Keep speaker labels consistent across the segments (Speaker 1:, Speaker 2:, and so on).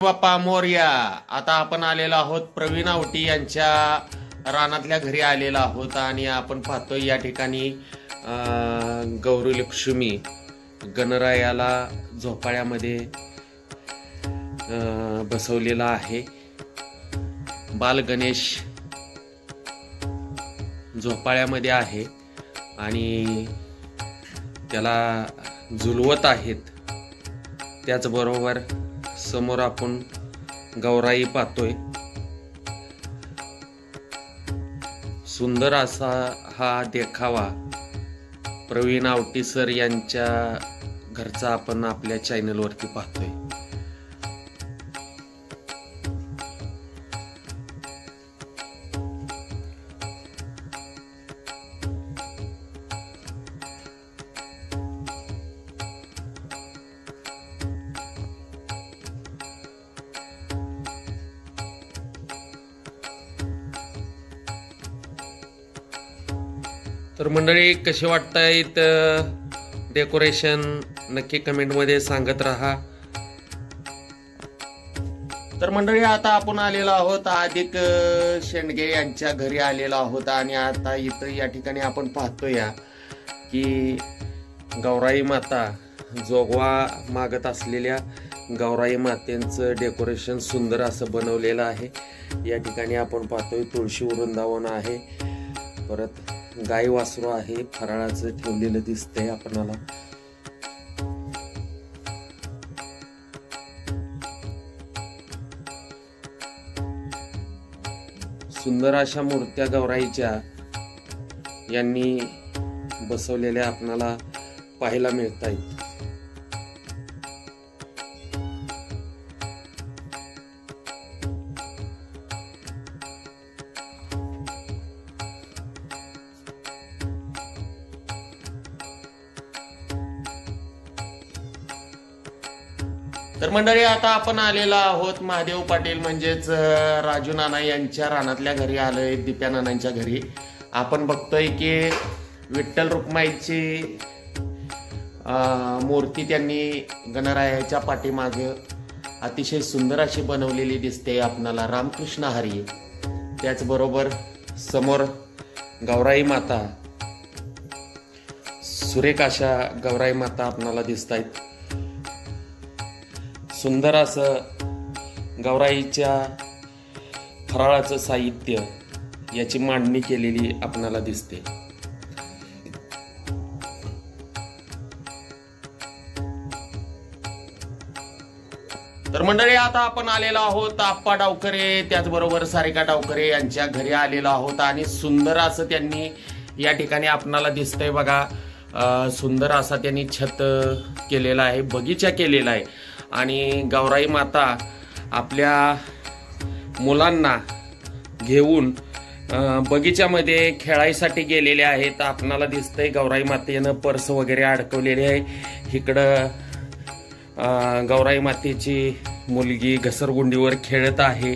Speaker 1: बाप्पा मोरया. आता आपण आलेलो आहोत प्रवीण आवटी यांच्या रानातल्या घरी आलेलो आहोत आणि आपण पाहतोय या ठिकाणी गौरी लक्ष्मी गणरायाला झोपाळ्यामध्ये बसवलेला आहे. बाल गणेश झोपाळ्यामध्ये आहे आणि त्याला झुलवत आहेत. त्याचबरोबर समोर आपण गौराई पाहतोय. सुंदर असा हा देखावा प्रवीण आवटी सर यांच्या घरचा आपण आपल्या चॅनल वरती पाहतोय. तर मंडळी, कसे वाटतायत डेकोरेशन नक्की कमेंट मध्ये सांगत राहा. तर मंडळी, आता आपण आलेलो आहोत अधिक शेंडगे यांच्या घरी आलेलो आहोत आणि आता इथं या ठिकाणी आपण पाहतोय की गौराई माता जोगवा मागत असलेल्या गौराई मातेचं डेकोरेशन सुंदर असं बनवलेलं आहे. या ठिकाणी आपण पाहतोय तुळशी वृंदावन आहे, परत गाई वासरू आहे, फराळाचं ठेवलेलं दिसतंय आपणाला. सुंदर अशा मूर्त्या गौराईच्या यांनी बसवलेल्या आपणाला पाहायला मिळतायत. तर मंडळी, आता आपण आलेलो आहोत महादेव पाटील म्हणजेच राजू नाना यांच्या रानातल्या घरी आलोय. दिप्या नानांच्या घरी आपण बघतोय की विठ्ठल रुक्माईची मूर्ती त्यांनी गणरायाच्या पाठीमागे अतिशय सुंदर अशी बनवलेली दिसते आपणाला. रामकृष्ण हरी. त्याचबरोबर समोर गौराई माता, सुरेख अशा गौराई माता आपणाला दिसत आहेत. सुंदर असं गौराईच्या फराळाचं साहित्य याची मांडणी केलेली आपणाला दिसते. तर मंडळी, आता आपण आलेलो आहोत आप्पा डावकरे त्याचबरोबर सारिका डावकरे यांच्या घरी आलेलो आहोत आणि सुंदर असं त्यांनी या ठिकाणी आपणाला दिसतंय बघा. सुंदर असा त्यांनी छत केलेला आहे, बगीचा केलेला आहे आणि गौराई माता आपल्या मुलांना घेऊन बगीच्यामध्ये खेळायसाठी गेलेले आहेत. आपणाला दिसतंय गौराई मातेनं पर्स वगैरे अडकवलेले आहे. इकडं गौराई मातेची मुलगी घसरगुंडीवर खेळत आहे.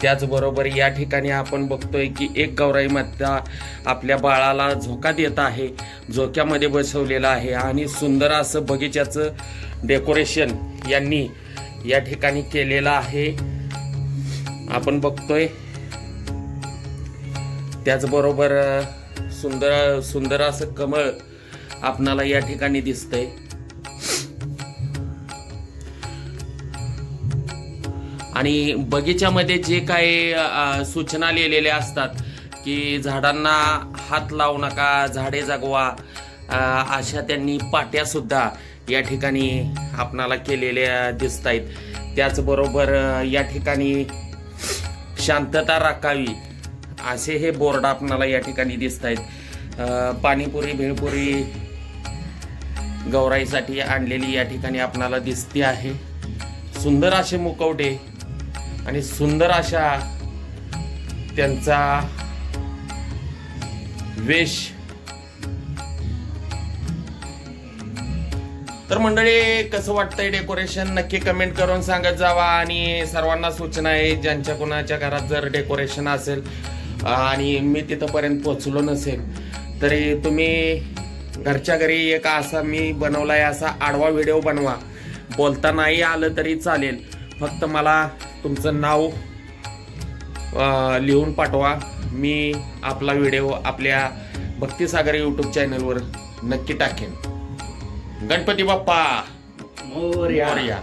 Speaker 1: त्याचबरोबर या ठिकाणी आपण बघतोय की एक गौराई माता आपल्या बाळाला झोका देत आहे, झोक्यामध्ये बसवलेला आहे आणि सुंदर असं बगीच्याचं डेकोरेशन यांनी या ठिकाणी केलेलं आहे आपण बघतोय. त्याचबरोबर सुंदर असं कमळ आपणाला या ठिकाणी दिसतंय. आणि बगीच्यामध्ये जे काही सूचना लिहिलेल्या असतात की झाडांना हात लावू नका, झाडे जगवा, अशा त्यांनी पाट्या सुद्धा या ठिकाणी आपणाला केलेल्या दिसत आहेत. त्याचबरोबर या ठिकाणी शांतता राखावी असे हे बोर्ड आपणाला या ठिकाणी दिसत आहेत. पाणीपुरी भेळपुरी गौराईसाठी आणलेली या ठिकाणी आपणाला दिसते आहे. सुंदर असे मुखवटे आणि सुंदर अशा त्यांचा वेश. तर मंडळी, कसं वाटतंय डेकोरेशन नक्की कमेंट करून सांगत जावा. आणि सर्वांना सूचना आहे, ज्यांच्या कोणाच्या घरात जर डेकोरेशन असेल आणि मी तिथपर्यंत पोहोचलो नसेल तरी तुम्ही घरच्या घरी एक असा मी बनवलाय असा आडवा व्हिडिओ बनवा. बोलता नाही आलं तरी चालेल, फक्त मला तुमचं नाव लिहून पाठवा. मी आपला व्हिडिओ आपल्या भक्तिसागर यूट्यूब चॅनलवर नक्की टाकेन. गणपती बाप्पा मोरया.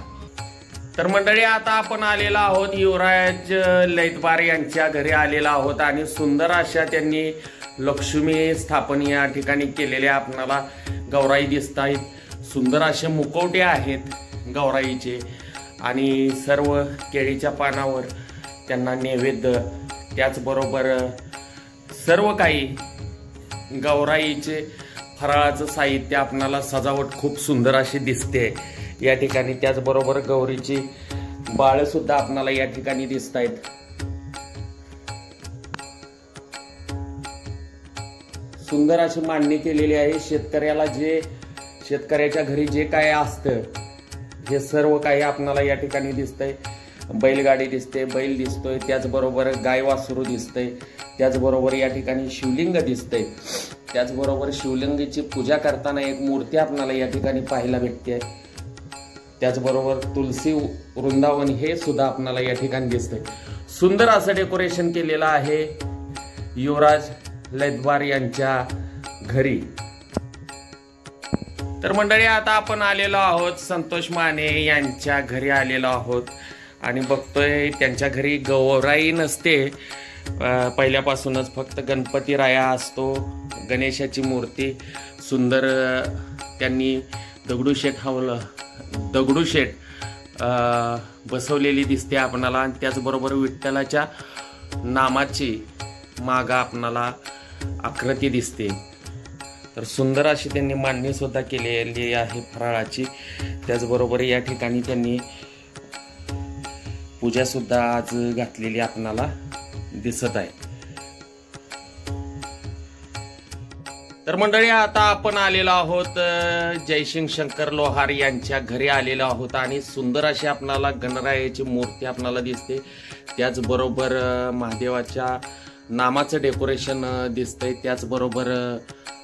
Speaker 1: तर मंडळी, आता आपण आलेला आहोत युवराज लैतबार यांच्या घरी आलेला आहोत आणि सुंदर अशा त्यांनी लक्ष्मी स्थापन या ठिकाणी केलेल्या आपणाला गौराई दिसत आहेत. सुंदर असे मुखवटे आहेत गौराईचे आणि सर्व केळीच्या पानावर त्यांना नैवेद्य, त्याचबरोबर सर्व काही गौराईचे फराळाचं साहित्य आपणाला सजावट खूप सुंदर अशी दिसते या ठिकाणी. त्याचबरोबर गौरीची बाळ सुद्धा आपणाला या ठिकाणी दिसत आहेत. सुंदर अशी मांडणी केलेली आहे. शेतकऱ्याच्या घरी जे काय असतं हे सर्व काही आपणाला या ठिकाणी दिसतंय. बैलगाडी दिसते, बैल दिसतोय, त्याचबरोबर गाय वासरू दिसतंय, त्याचबरोबर या ठिकाणी शिवलिंग दिसतंय, त्याचबरोबर शिवलिंगाची पूजा करताना एक मूर्ती आपणाला या ठिकाणी पाहायला भेटते. त्याचबरोबर तुलसी वृंदावन हे सुद्धा आपणाला या ठिकाणी दिसतंय. सुंदर असं डेकोरेशन केलेलं आहे युवराज लैतबार यांच्या घरी. तर मंडळी, आता आपण आलेलो आहोत संतोष माने यांच्या घरी आलेलो आहोत आणि बघतोय त्यांच्या घरी गौराई नसते. पहिल्यापासूनच फक्त गणपती राया असतो. गणेशाची मूर्ती सुंदर त्यांनी दगडूशेठ बसवलेली दिसते आपणाला. आणि त्याचबरोबर विठ्ठलाच्या नामाची मागा आपणाला आकृती दिसते. तर सुंदर अशी त्यांनी मांडणी सुद्धा केलेली आहे फराळाची. त्याचबरोबर या ठिकाणी त्यांनी पूजा सुद्धा आज घातलेली आपणाला दिसत आहे. तर मंडळी, आता आपण आलेलो आहोत जयसिंग शंकर लोहार यांच्या घरी आलेलो आहोत आणि सुंदर अशी आपणाला गणरायाची मूर्ती आपणाला दिसते. त्याचबरोबर महादेवाच्या नामाचं डेकोरेशन दिसतंय. त्याचबरोबर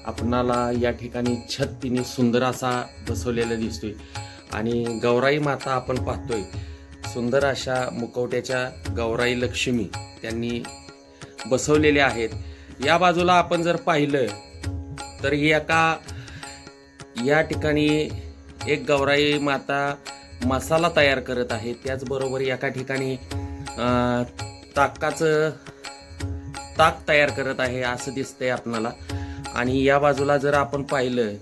Speaker 1: आपणाला या ठिकाणी छत तिने सुंदर असा बसवलेला दिसतोय आणि गौराई माता आपण पाहतोय. सुंदर अशा मुखवट्याच्या गौराई लक्ष्मी त्यांनी बसवलेल्या आहेत. या बाजूला आपण जर पाहिलं तर या ठिकाणी एक गौराई माता मसाला तयार करत आहे. त्याचबरोबर एका ठिकाणी ताक तयार करत आहे असं दिसतंय आपणाला. आणि या बाजूला जर आपण पाहिलं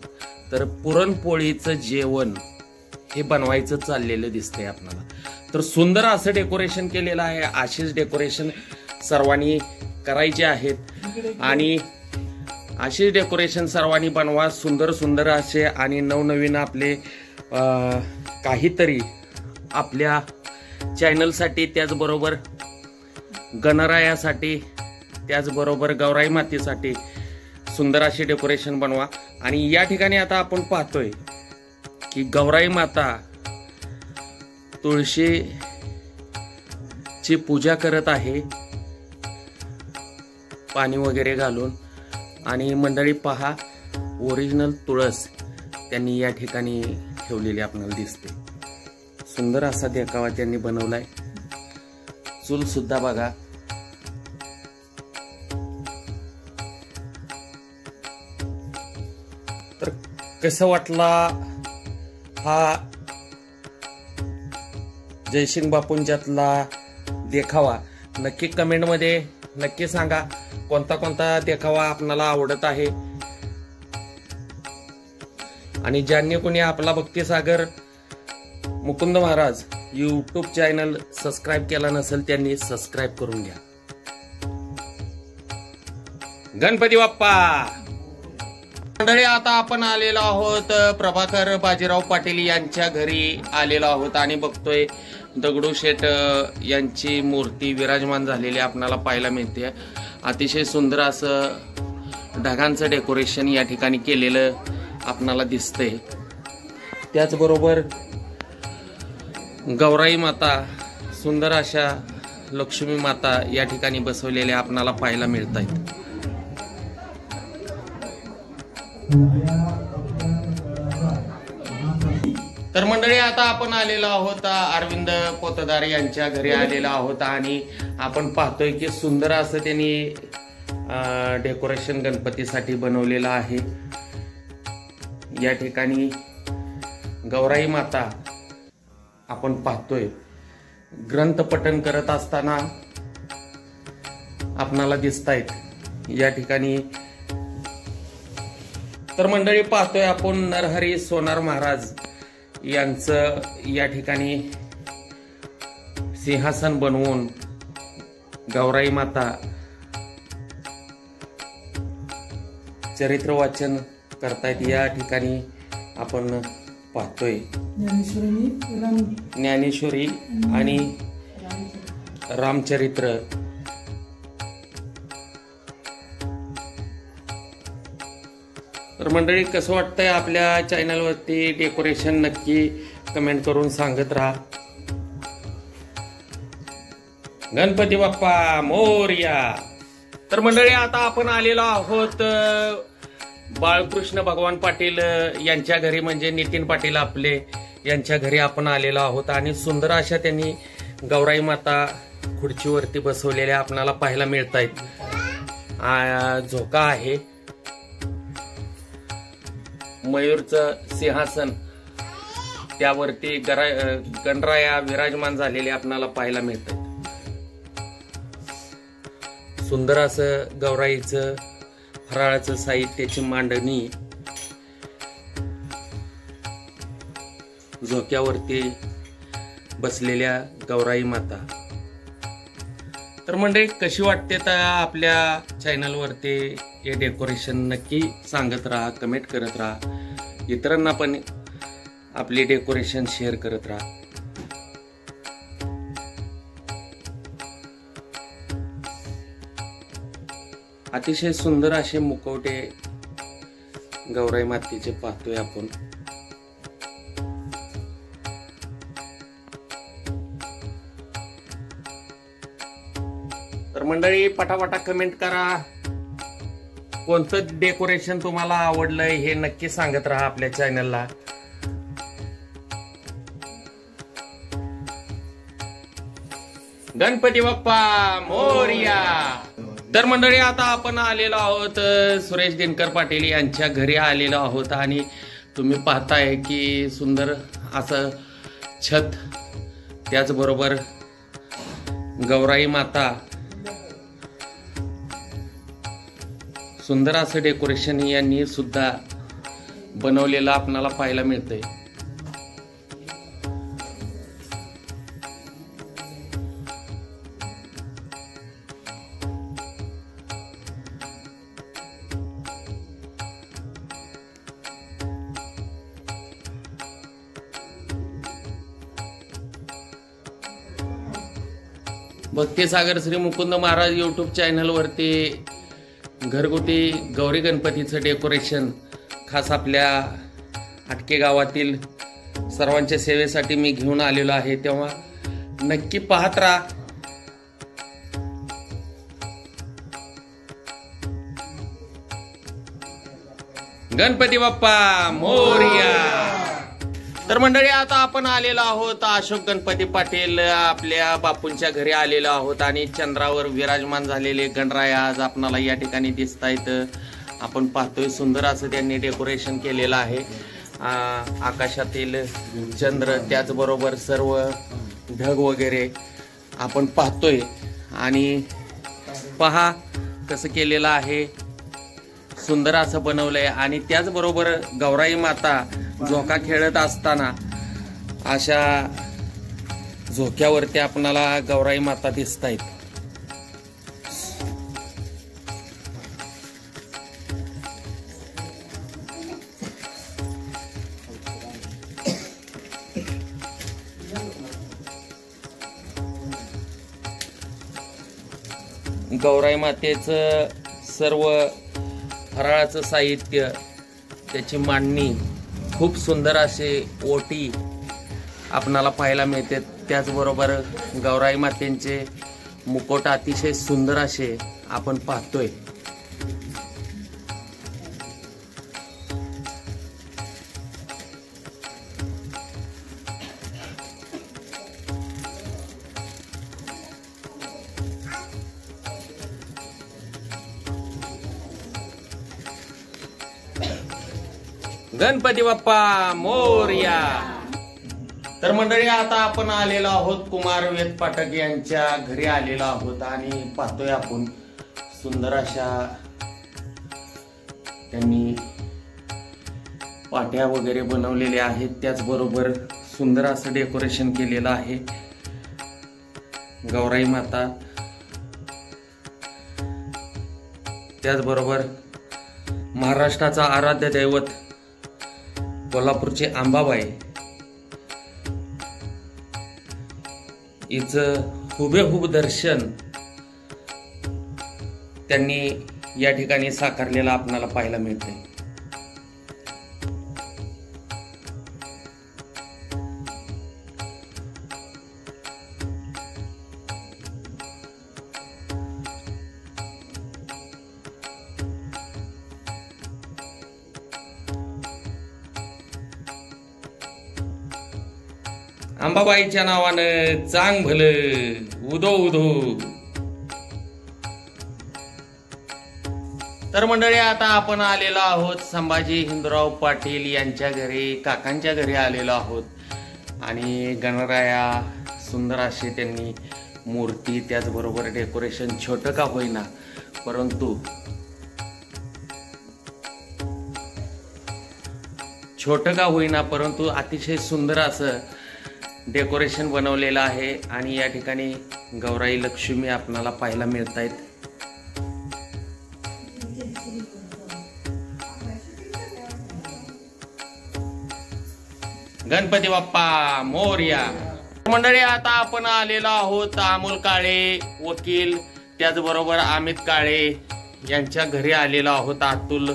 Speaker 1: तर पुरणपोळीचं जेवण हे बनवायचं चाललेलं दिसतंय आपल्याला. तर सुंदर असं डेकोरेशन केलेलं आहे. अशीच डेकोरेशन सर्वांनी करायचे आहेत आणि अशीच डेकोरेशन सर्वांनी बनवा. सुंदर सुंदर असे आणि नवनवीन आपले काहीतरी आपल्या चॅनलसाठी, त्याचबरोबर गणरायासाठी, त्याचबरोबर गौराई मातेसाठी सुंदर अशी डेकोरेशन बनवा. आणि या ठिकाणी आता आपण पाहतोय की गौराई माता तुळशीची पूजा करत आहे पाणी वगैरे घालून. आणि मंडळी पहा, ओरिजिनल तुळस त्यांनी या ठिकाणी ठेवलेली आपल्याला दिसते. सुंदर असा देखावा त्यांनी बनवलाय. चूल सुद्धा बघा. तर कसं वाटला हा जयसिंग बापूंच्यातला देखावा? नक्की कमेंट मध्ये नक्की सांगा कोणता कोणता देखावा आपणाला आवडत आहे. आणि ज्यांनी कोणी आपला Bhaktisagar Mukund Maharaj YouTube channel subscribe केला नसेल त्यांनी सबस्क्राईब करून घ्या. गणपती बाप्पा. मंडळी, आता आपण आलेलो आहोत प्रभाकर बाजीराव पाटील यांच्या घरी आलेलो आहोत आणि बघतोय दगडूशेठ यांची मूर्ती विराजमान झालेली आपल्याला पाहायला मिळते. अतिशय सुंदर असं ढगांचं डेकोरेशन या ठिकाणी केलेलं आपल्याला दिसतंय. त्याचबरोबर गौराई माता, सुंदर अशा लक्ष्मी माता या ठिकाणी बसवलेल्या आपल्याला पाहायला मिळत आहेत. तर मंडळी आता आपण आलेलो आहोत अरविंद पोतदार यांच्या घरी आलेलो आहोत आणि आपण पाहतोय की सुंदर असं त्यांनी डेकोरेशन गणपतीसाठी बनवलेलं आहे। या ठिकाणी गौराई माता आपण पाहतोय ग्रंथ पठण करत असताना आपणाला दिसतायत या ठिकाणी। तर मंडळी पाहतोय आपण नरहरी सोनार महाराज यांचं या ठिकाणी सिंहासन बनवून गौराई माता चरित्र वाचन करतायत या ठिकाणी आपण पाहतोय। ज्ञानेश्वरी आणि रामचरित्र तर मंडळी कसं वाटतंय आपल्या चॅनलवरती डेकोरेशन नक्की कमेंट करून सांगत राहा। गणपती बाप्पा मोरया। तर मंडळी आता आपण आलेलो आहोत बाळकृष्ण भगवान पाटील यांच्या घरी म्हणजे नितीन पाटील आपले यांच्या घरी आपण आलेलो आहोत आणि सुंदर अशा त्यांनी गौराई माता खुर्चीवरती बसवलेल्या आपल्याला पाहायला मिळत आहेत। झोका आहे, मयूरचं सिंहासन त्यावरती गणराया विराजमान झालेले आपल्याला पाहायला मिळतात। सुंदर असं गौराईचं फराळाचं साहित्याची मांडणी झोक्यावरती बसलेल्या गौराई माता। तर मंडळी कशी वाटते तर आपल्या चॅनलवरती हे डेकोरेशन नक्की सांगत राहा, कमेंट करत राहा, इतरांना पण आपली डेकोरेशन शेअर करत राहा। अतिशय सुंदर असे मुखवटे गौराई मातेचे पाहतोय आपण। तर मंडळी पटापटा कमेंट करा, कोणतं डेकोरेशन तुम्हाला आवडलंय हे नक्की सांगत राहा आपल्या चॅनलला। गणपती बाप्पा मोरया। तर मंडळी आता आपण आलेलो आहोत सुरेश दिनकर पाटील यांच्या घरी आलेलो आहोत आणि तुम्ही पाहताय की सुंदर असं छत, त्याचबरोबर गौराई माता, सुंदर असं डेकोरेशन यांनी सुद्धा बनवलेलं आपल्याला पाहायला मिळतंय। भक्तिसागर श्री मुकुंद महाराज यूट्यूब चॅनलवरती घरगुती गौरी गणपतीचं डेकोरेशन खास आपल्या आटके गावातील सर्वांच्या सेवेसाठी मी घेऊन आलेलो आहे, तेव्हा नक्की पाहत राहा। गणपती बाप्पा मोरया। तर मंडळी आता आपण आलेलो आहोत अशोक गणपती पाटील आपल्या बापूंच्या घरी आलेलो आहोत आणि चंद्रावर विराजमान झालेले गणराया आज आपणाला या ठिकाणी दिसतायत। आपण पाहतोय सुंदर असं त्यांनी डेकोरेशन केलेलं आहे। आकाशातील चंद्र त्याचबरोबर सर्व ढग वगैरे आपण पाहतोय आणि पहा कसं केलेलं आहे, सुंदर असं बनवलंय। आणि त्याचबरोबर गौराई माता झोका खेळत असताना अशा झोक्यावरती आपणाला गौराई माता दिसतायत। गौराई मातेचं सर्व फराळाचं साहित्य, त्याची मांडणी, खूप सुंदर असे ओटी आपणाला पाहायला मिळते। त्याचबरोबर गौराई मातेचे मुकुट अतिशय सुंदर असे आपण पाहतोय। गणपती बाप्पा मोरया. तर मंडळी आता आपण आलेलो आहोत कुमार वेद पाठक यांच्या घरी आलेलो आहोत आणि पाहतोय आपण सुंदर अशा त्यांनी पाट्या वगैरे बनवलेल्या आहेत. त्याचबरोबर सुंदर असं डेकोरेशन केलेलं आहे. गौराई माता, त्याचबरोबर महाराष्ट्राचा आराध्य दैवत कोल्हापूरचे अंबाबाई हिचं हुबेहूब दर्शन त्यांनी या ठिकाणी साकारलेलं आपल्याला पाहायला मिळते. अंबाबाईच्या नावानं चांग भलं उदो उदो. तर मंडळी आता आपण आलेलो आहोत संभाजी हिंदूराव पाटील यांच्या घरी, काकांच्या घरी आलेलो आहोत आणि गणराया सुंदर असे त्यांनी मूर्ती, त्याचबरोबर डेकोरेशन छोटं का होईना परंतु अतिशय सुंदर असं डेकोरेशन बनवलेलं आहे आणि या ठिकाणी गौराई लक्ष्मी आपल्याला पाहायला मिळत आहेत. गणपती बाप्पा मोरया. मंडळी आता आपण आलेलो आहोत अमोल काळे वकील, त्याचबरोबर अमित काळे यांच्या घरी आलेलो आहोत. अतुल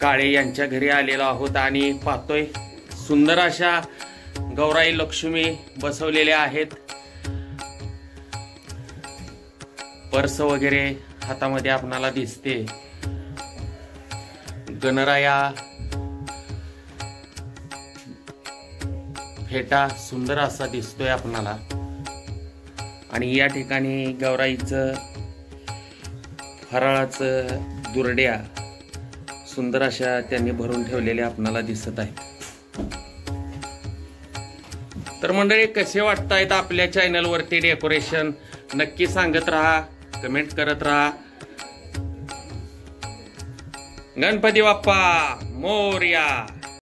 Speaker 1: काळे यांच्या घरी आलेलो आहोत आणि पाहतोय सुंदर अशा गौराई लक्ष्मी बसवलेल्या आहेत. पर्स वगैरे हातामध्ये आपणाला दिसते. गणराया फेटा सुंदर असा दिसतोय आपणाला आणि या ठिकाणी गौराईचं फराळाचं दुर्ड्या सुंदर अशा त्यांनी भरून ठेवलेल्या आपणाला दिसत आहेत. तर मंडळी कसे वाटतायत आपल्या चॅनल वरती डेकोरेशन नक्की सांगत राहा, कमेंट करत राहा. गणपती बाप्पा मोरया.